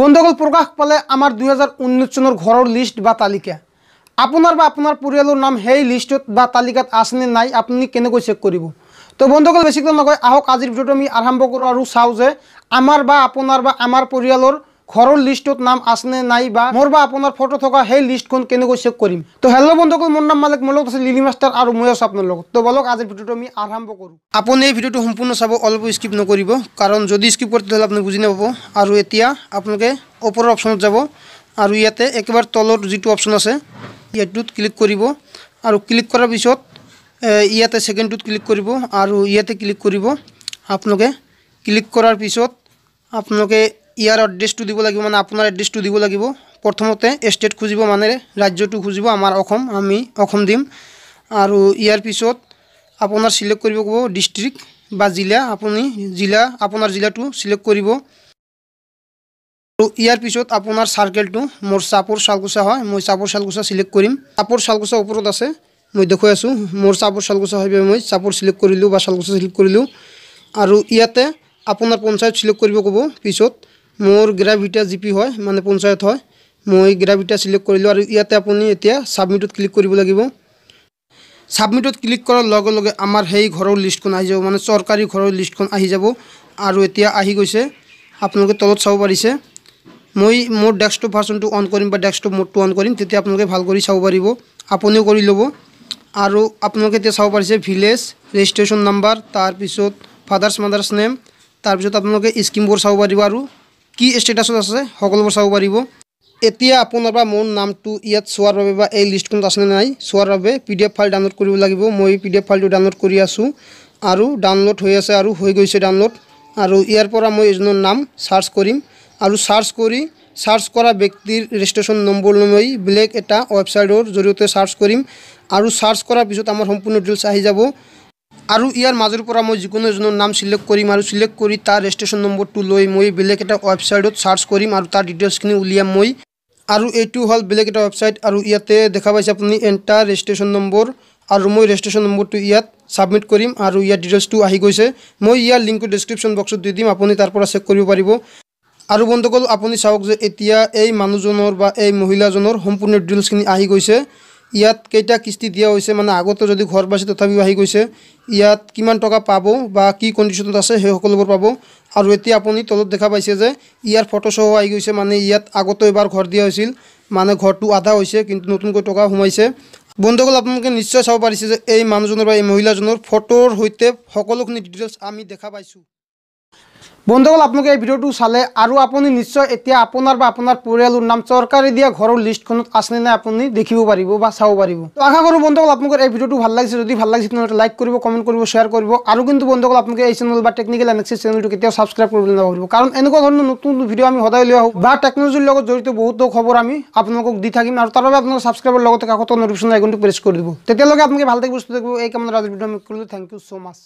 বন্ধুসকল প্ৰকাশ পালে আমাৰ 2019 চনৰ ঘৰৰ লিষ্ট বা তালিকা আপোনাৰ বা আপোনাৰ পৰিয়ালৰ নাম সেই লিষ্টত বা তালিকাত আছে নে নাই আপুনি কেনেকৈ চেক কৰিব। তো বন্ধুসকল বেছি কথা নকয় আহক আজিৰ ভিডিওটো আমি আৰম্ভ কৰোঁ আৰু চাওঁ যে আমাৰ বা আপোনাৰ বা আমাৰ পৰিয়ালৰ ঘৰৰ লিষ্টত নাম আছে নে নাই বা মোৰ বা আপোনাৰ ফটো থকা সেই লিষ্টখন কেনেকৈ চেক কৰিম। তো হেল্ল' বন্ধুসকল মোৰ নাম মালিক মোৰ লগত আছে লিলি মাষ্টাৰ আৰু মই আছোঁ আপোনাৰ লগত। তো বলক আজিৰ ভিডিওটো আমি আৰম্ভ কৰোঁ। আপুনি এই ভিডিওটো সম্পূৰ্ণ চাব অলপ স্কিপ নকৰিব কাৰণ যদি স্কিপ কৰে তেতিয়াহ'লে আপুনি বুজি নাপাব। আৰু এতিয়া আপোনালোকে ওপৰৰ অপশ্যনত যাব আৰু ইয়াতে একেবাৰে তলৰ যিটো অপশ্যন আছে ইয়াতটোত ক্লিক কৰিব আৰু ক্লিক কৰাৰ পিছত ইয়াতে সেকেন্ডটোত ক্লিক কৰিব আৰু ইয়াতে ক্লিক কৰিব। আপোনালোকে ক্লিক কৰাৰ পিছত আপোনালোকে ইয়াৰ এড্ৰেছটো দিব লাগিব মানে আপোনাৰ এড্ৰেছটো দিব লাগিব। প্ৰথমতে ষ্টেট খুজিব মানে ৰাজ্যটো খুজিব আমাৰ অসম আমি অসম দিম আৰু ইয়াৰ পিছত আপোনাৰ সিলেক্ট কৰিব ক'ব ডিস্ট্ৰিক্ট বা জিলা আপুনি জিলা আপোনাৰ জিলাটো সিলেক্ট কৰিব আৰু ইয়াৰ পিছত আপোনাৰ সাৰ্কেলটো মোৰ চাপৰ শালকুচা হয় মই চাপৰ শালকুচা সিলেক্ট কৰিম। চাপৰ শালকুচা ওপৰত আছে মই দেখুৱাই আছোঁ মোৰ চাপৰ শালকুচা হয় মই চাপৰ সিলেক্ট কৰিলোঁ বা শালকুচা সিলেক্ট কৰিলোঁ আৰু ইয়াতে আপোনাৰ পঞ্চায়ত সিলেক্ট কৰিব ক'ব। পিছত মোৰ গ্ৰাভিটা জিপি হয় মানে পঞ্চায়ত হয় মই গ্ৰাভিটা সিলেক্ট কৰিলোঁ আৰু ইয়াতে আপুনি এতিয়া সাবমিটত ক্লিক কৰিব লাগিব। সাবমিটত ক্লিক কৰাৰ লগে লগে আমাৰ সেই ঘৰৰ লিষ্টখন আহি যাব মানে চৰকাৰী ঘৰৰ লিষ্টখন আহি যাব আৰু এতিয়া আহি গৈছে আপোনালোকে তলত চাব পাৰিছে। মই মোৰ ডেস্কটপ ভাৰ্চনটো অন কৰিম বা ডেস্কটপ মোডটো অন কৰিম তেতিয়া আপোনালোকে ভাল কৰি চাব পাৰিব আপুনিও কৰি ল'ব। আৰু আপোনালোকে এতিয়া চাব পাৰিছে ভিলেজ ৰেজিষ্ট্ৰেশ্যন নাম্বাৰ তাৰপিছত ফাদাৰ্ছ মাদাৰ্ছ নেম তাৰপিছত আপোনালোকে স্কিমবোৰ চাব পাৰিব আৰু কি ষ্টেটাছত আছে সকলোবোৰ চাব পাৰিব। এতিয়া আপোনাৰ বা মোৰ নামটো ইয়াত চোৱাৰ বাবে বা এই লিষ্টখনত আছে নে নাই চোৱাৰ বাবে PDF ফাইল ডাউনলোড কৰিব লাগিব। মই PDF ফাইলটো ডাউনলোড কৰি আছোঁ আৰু ডাউনলোড হৈ আছে আৰু হৈ গৈছে ডাউনলোড আৰু ইয়াৰ পৰা মই এজনৰ নাম সাৰ্চ কৰিম আৰু সাৰ্চ কৰা ব্যক্তিৰ ৰেজিষ্ট্ৰেশ্যন নম্বৰ লৈ বেলেগ এটা ৱেবছাইটৰ জৰিয়তে সাৰ্চ কৰিম আৰু সাৰ্চ কৰাৰ পিছত আমাৰ সম্পূৰ্ণ ডিটেইলছ আহি যাব আৰু ইয়াৰ মাজৰ পৰা মই যিকোনো এজনৰ নাম সিলেক্ট কৰিম আৰু সিলেক্ট কৰি তাৰ ৰেজিষ্ট্ৰেশ্যন নম্বৰটো লৈ মই বেলেগ এটা ৱেবছাইটত সাৰ্চ কৰিম আৰু তাৰ ডিটেইলছখিনি উলিয়াম মই আৰু এইটো হ'ল বেলেগ এটা ৱেবছাইট আৰু ইয়াতে দেখা পাইছে আপুনি এণ্টাৰ ৰেজিষ্ট্ৰেশ্যন নম্বৰ আৰু মই ৰেজিষ্ট্ৰেশ্যন নম্বৰটো ইয়াত সাবমিট কৰিম আৰু ইয়াৰ ডিটেইলছটো আহি গৈছে। মই ইয়াৰ লিংকটো ডেছক্ৰিপশ্যন বক্সত দি দিম আপুনি তাৰ পৰা চেক কৰিব পাৰিব। আৰু বন্ধুসকল আপুনি চাওক যে এতিয়া এই মানুহজনৰ বা এই মহিলাজনৰ সম্পূৰ্ণ ডিটেইলছখিনি আহি গৈছে। ইয়াত কেইটা কিস্তি দিয়া হৈছে মানে আগতে যদি ঘৰ পাইছে তথাপিও আহি গৈছে ইয়াত কিমান টকা পাব বা কি কণ্ডিশ্যনত আছে সেই সকলোবোৰ পাব আৰু এতিয়া আপুনি তলত দেখা পাইছে যে ইয়াৰ ফটো সহ আহি গৈছে মানে ইয়াত আগতে এবাৰ ঘৰ দিয়া হৈছিল মানে ঘৰটো আধা হৈছে কিন্তু নতুনকৈ টকা সোমাইছে। বন্ধুসকল আপোনালোকে নিশ্চয় চাব পাৰিছে যে এই মানুহজনৰ বা এই মহিলাজনৰ ফটোৰ সৈতে সকলোখিনি ডিটেইলছ আমি দেখা পাইছোঁ। বন্ধুসকল আপোনালোকে এই ভিডিওটো চালে আৰু আপুনি নিশ্চয় এতিয়া আপোনাৰ বা আপোনাৰ পৰিয়ালৰ নাম চৰকাৰে দিয়া ঘৰৰ লিষ্টখনত আছে নে নাই আপুনি দেখিব পাৰিব বা চাব পাৰিব। তো আশা কৰোঁ বন্ধুসকল আপোনালোকৰ এই ভিডিওটো ভাল লাগিছে যদি ভাল লাগিছে তেন্তে লাইক কৰিব কমেণ্ট কৰিব শ্বেয়াৰ কৰিব আৰু কিন্তু বন্ধুসকল আপোনালোকে এই চেনেল বা টেকনিকেল এনালাইচিছ চেনেলটো কেতিয়াও ছাবস্ক্ৰাইব কৰিবলৈ নাপাহৰিব কাৰণ এনেকুৱা ধৰণৰ নতুন ভিডিও আমি সদায় লৈ আহোঁ বা টেকনলজিৰ লগত জড়িত বহুতো খবৰ আমি আপোনালোকক দি থাকিম আৰু তাৰ বাবে আপোনালোকে ছাবস্ক্ৰাইবৰ লগতে কাষত নটিফিকেশ্যন আইকনটো প্ৰেছ কৰি দিব তেতিয়ালৈকে আপোনালোকে ভাল থাকিব সুস্থ থাকিব এই কামত আজিৰ ভিডিও আমি কৰিলোঁ। Thank you so' much.